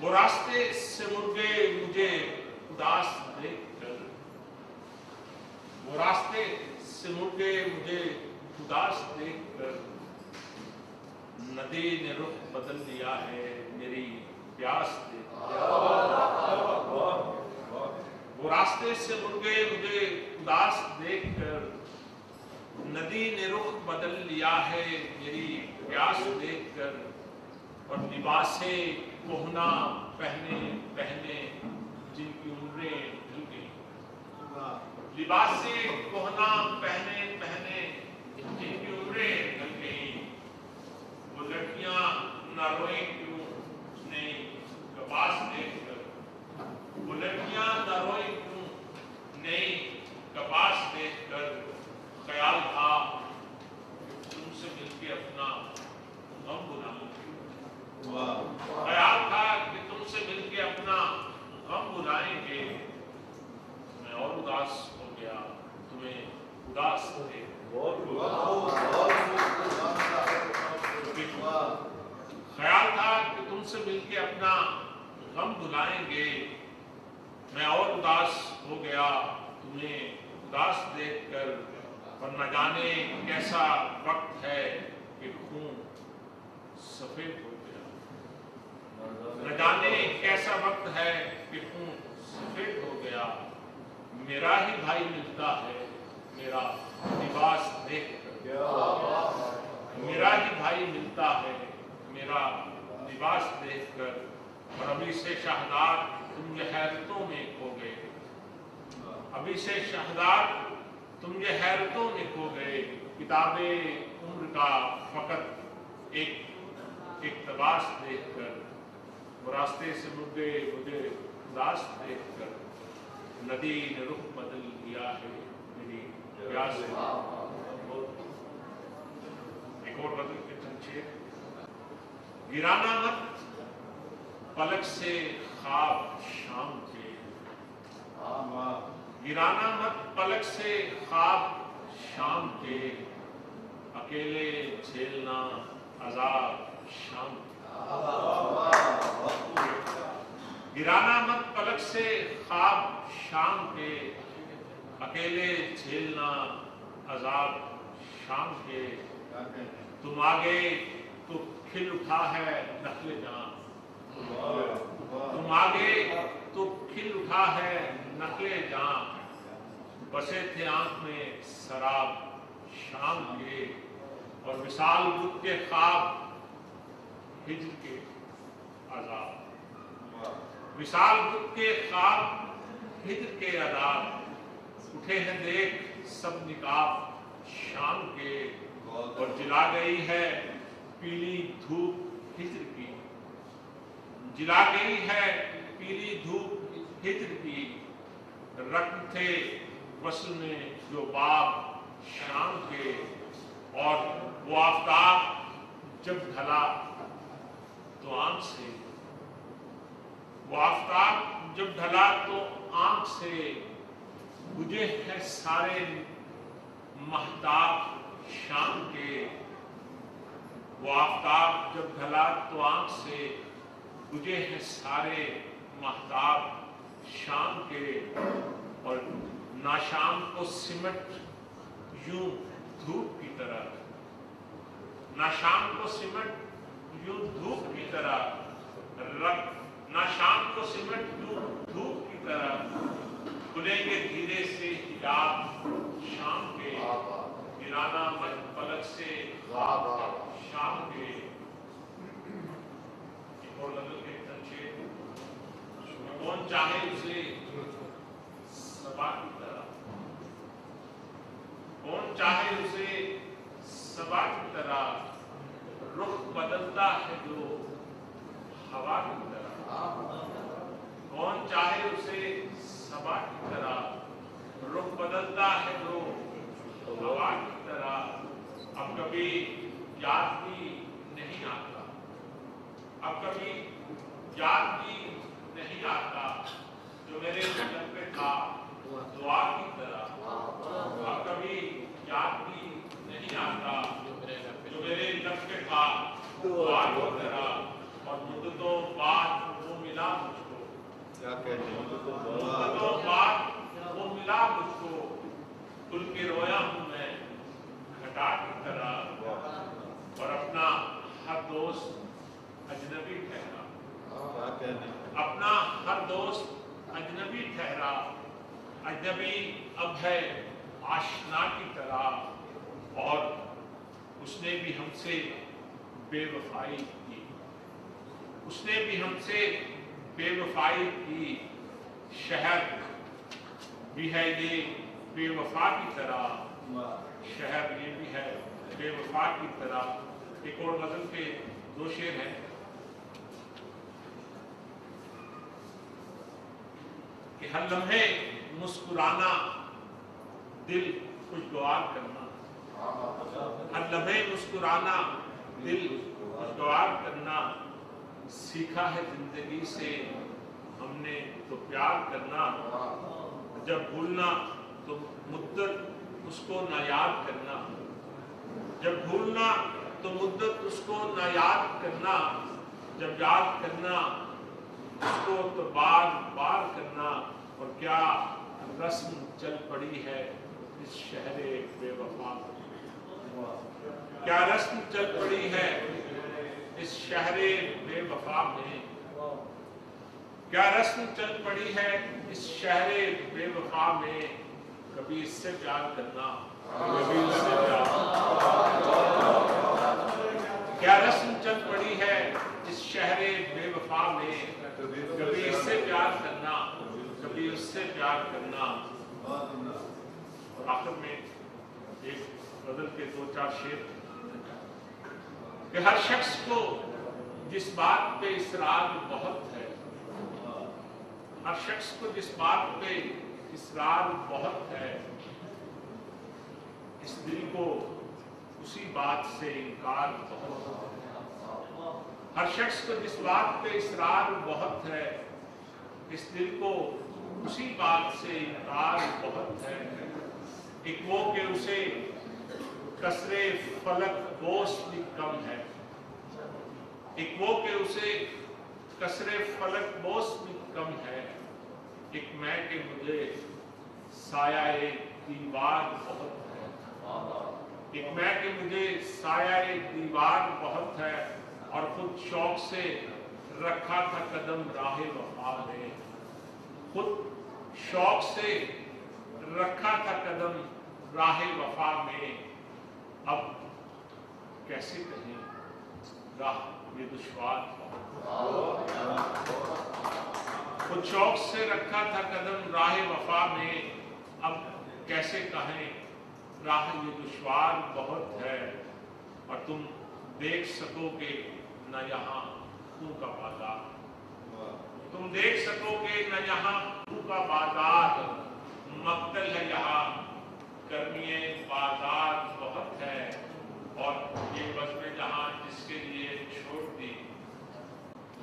وہ راستے سے مڑ گئے مجھے اداس دیکھ کر، وہ راستے سے مڑ گئے مجھے اداس دیکھ کر، ندی نے رخ بدل لیا ہے میری پیاس دیکھ کر۔ وہ راستے سے مڑ گئے مجھے اداس دیکھ کر، ندی نے رخ بدل لیا ہے میری پیاس دیکھ کر، اور لباسے کہنا پہنے پہنے جن کی عمریں ڈھل گئیں، لباسے کہنا پہنے پہنے جن کی عمریں ڈھل گئیں، وہ لڑکیاں نہ روئیں کیوں نئی کپاس دیکھ کر، وہ لڑکیاں نہ روئیں کیوں نئی کپاس دیکھ کر، خیال تھا تم سے مل کے اپنا غم بھلاؤں گے، خیال تھا کہ تم سے مل کے اپنا غم بھلائیں گے، میں اور اداس ہو گیا تمہیں اداس دیکھ کر۔ خیال تھا کہ تم سے مل کے اپنا غم بھلائیں گے، میں اور اداس ہو گیا تمہیں اداس دیکھ کر، اور نہ جانے کیسا وقت ہے کہ خون سفید ہو گیا، نہ جانے کیسا وقت ہے کہ خون سفید ہو گیا، میرا ہی بھائی ملتا ہے میرا لباس دیکھ کر، میرا ہی بھائی ملتا ہے میرا لباس دیکھ کر، اور ابھی سے شہدار تم یہ حیرتوں میں کھو گئے، ابھی سے شہدار تم یہ حیرتوں میں کھو گئے، کتاب عمر کا فقط ایک اقتباس دیکھ کر، وہ راستے سے مڑ گئے مجھے اداس دیکھ کر، ندی نے رخ بدل لیا ہے میری پیاس دیکھ کر۔ ایک اور غزل کے چنچے، گرانا مت پلک سے خواب شام کے، گرانا مت پلک سے خواب شام کے، اکیلے جھیلنا عذاب شام کے، گرانا مت پلک سے خواب شام کے، اکیلے جھیلنا عذاب شام کے، تم آگے تو کھل اٹھا ہے نخل جاں، تم آگے تو کھل اٹھا ہے نخل جاں، بسے تھے آنکھ میں سراب شام کے، اور وصال بدھ کے خواب ہجر کے عذاب، وصال بدھ کے خواب ہجر کے عذاب، اٹھے ہیں دیکھ سب نقاب شام کے، اور جلا گئی ہے پیلی دھوپ ہجر کی، جلا گئی ہے پیلی دھوپ ہجر کی، رکن تھے وصل میں جو باب شام کے، اور وہ آفتاب جب ڈھلا تو آنکھ سے، وہ آفتاب جب ڈھلا تو آنکھ سے، بجھے ہیں سارے مہتاب شام کے، وہ آفتاب جب ڈھلا تو آنکھ سے، بجھے ہیں سارے مہتاب شام کے، اور نہ شام کو سمٹ یوں دھوپ کی طرح، نہ شام کو سمٹ یوں دھوپ کی طرح رکھ، نہ شام کو سمٹ یوں دھوپ کی طرح، کھلیں گے دھیرے سے حجاب شام کے، گرانا مت پلک سے خواب شام کے۔ ایک اور غزل کے چنچے، کون چاہے اسے صبا کی طرح، کون چاہے اسے صبا کی طرح، رخ بدلتا ہے جو ہوا کی طرح، کون چاہے اسے صبا کی طرح، رخ بدلتا ہے جو ہوا کی طرح، اب کبھی یاد بھی نہیں آتا، اب کبھی یاد بھی نہیں آتا، جو میرے دل پہ تھا دعا کی طرح، اب کبھی یاد بھی نہیں آتا، جو میرے لب پہ تھا دعا کی طرح، اور مدتوں بعد وہ ملا मुद्दतों बाद वो मिला मुझको, खुल के रोया हूँ मैं घटा की तरह, और अपना हर दोस्त अजनबी ठहरा, अपना हर दोस्त अजनबी ठहरा। अजनबी अब है आशना की तरह, और उसने भी हमसे बेवफाई की, उसने भी हमसे बेवफाई की। शहर भी है ये बेवफा की तरह, शहर ये भी है बेवफा की तरह। एक और गजल के दो शेर हैं कि हर लम्हे मुस्कुराना, दिल खुशगवार करना, हर लम्हे मुस्कुराना, दिल खुशगवार करना। सीखा है जिंदगी से हमने तो प्यार करना, जब भूलना तो मुद्दत उसको ना याद करना, जब भूलना तो मुद्दत उसको ना याद करना, जब याद करना उसको तो बार बार करना। और क्या रस्म चल पड़ी है इस शहरे बेवफा में, क्या रस्म चल पड़ी है इस शहरे बेवफा में, क्या रस्म चल पड़ी है इस शहरे बेवफा में। कभी इससे प्यार करना, कभी इससे प्यार, क्या रस्म चल पड़ी है इस शहरे बेवफा में, कभी इससे प्यार करना, कभी उससे प्यार करना। और आखिर में एक गजल के दो चार शेर कि हर शख्स को जिस बात पे इसरार बहुत है, हर शख्स को जिस बात पे इसरार बहुत है, इस दिल को उसी बात से इनकार बहुत है। हर शख्स को जिस बात पे इसरार बहुत है, इस दिल को उसी बात से इनकार बहुत है। एक वो कि उसे कसरे फलक बोस भी कम है, एक वो कि उसे कसरे फलक बोस भी कम है। एक मैं कि मुझे साया दीवार बहुत है, एक मैं कि मुझे साया दीवार बहुत है। और खुद शौक से रखा था कदम राहे वफा में, खुद शौक से रखा था कदम राहे वफा में। अब कैसे कहें राह ये दुश्वार, खुद शौक से रखा था कदम राहे वफा में। अब कैसे कहें राह ये दुश्वार बहुत है, और तुम देख सकोगे न यहाँ तू का बाजार, तुम देख सकोगे न यहाँ तू का बाजार। मक्तल है यहाँ गर्मीए बाजार बहुत है, और ये बज़्म जहाँ जिसके लिए छोड़ दी,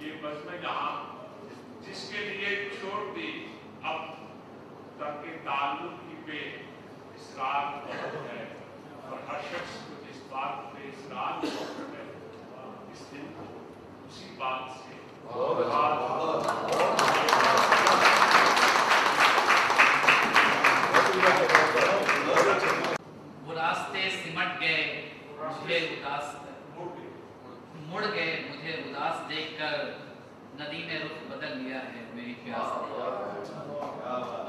ये बज़्म जहाँ जिसके लिए छोड़ दी। अब तक के ताल्लुक की पे इसरार बहुत है, और हर शख्स को जिस बात पे इसरार बहुत है, इस दिन को उसी बात से वो रास्ते सिमट गए मुझे उदास, मुड़ गए मुझे उदास देखकर। नदी ने रुख बदल लिया है मेरी प्यास ने।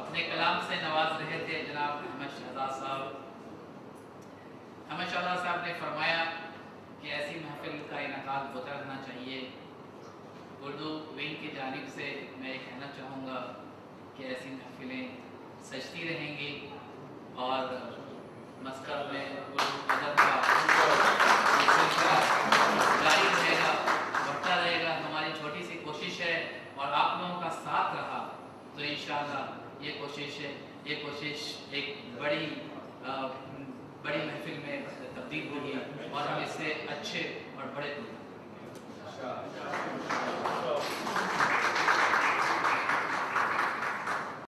अपने कलाम से नवाज रहे थे जनाब अहमद शहजाद साहब। अहमद शहजाद साहब ने फरमाया कि ऐसी महफिल का इनेकाद होता रहना चाहिए। उर्दू विंग की जानिब से मैं ये कहना चाहूँगा कि ऐसी महफिलें सजती रहेंगी, और मस्कत में उर्दू अदब का सिलसिला जारी रहेगा, बढ़ता रहेगा। हमारी छोटी सी कोशिश है, और आप लोगों का साथ रहा तो इंशाअल्लाह ये कोशिश एक बड़ी महफिल में तब्दील होगी, और हम इससे अच्छे और बड़े